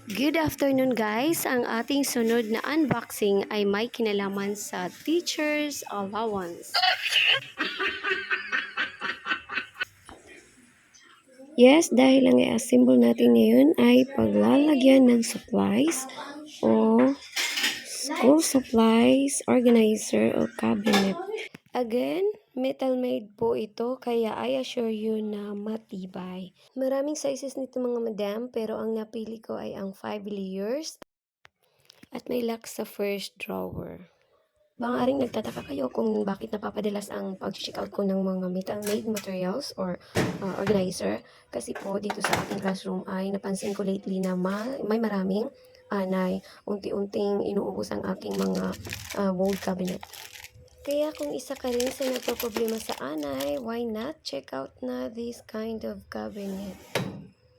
Good afternoon guys! Ang ating sunod na unboxing ay may kinalaman sa teacher's allowance. Yes, dahil ang i-assemble natin ngayon ay paglalagyan ng supplies o school supplies, organizer o cabinet. Again, metal made po ito kaya I assure you na matibay. Maraming sizes nito mga madam pero ang napili ko ay ang 5 layers at may lock sa first drawer. Maaaring nagtataka kayo kung bakit napapadalas ang pag-check out ko ng mga metal-made materials or organizer. Kasi po dito sa ating classroom ay napansin ko lately na may maraming anay. Unti-unting inuubos ang aking mga wall cabinet. Kaya kung isa ka rin sa nagpo-problema sa anay, why not check out na this kind of cabinet?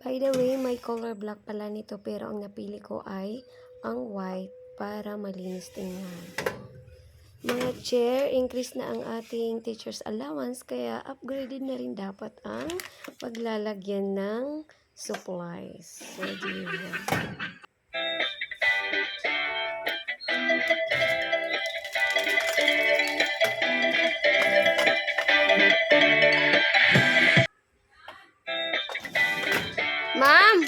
By the way, may color black pala nito pero ang napili ko ay ang white para malinis tingnan. Mga chair, increase na ang ating teacher's allowance kaya upgraded na rin dapat ang paglalagyan ng supplies. So, diba? Ma'am!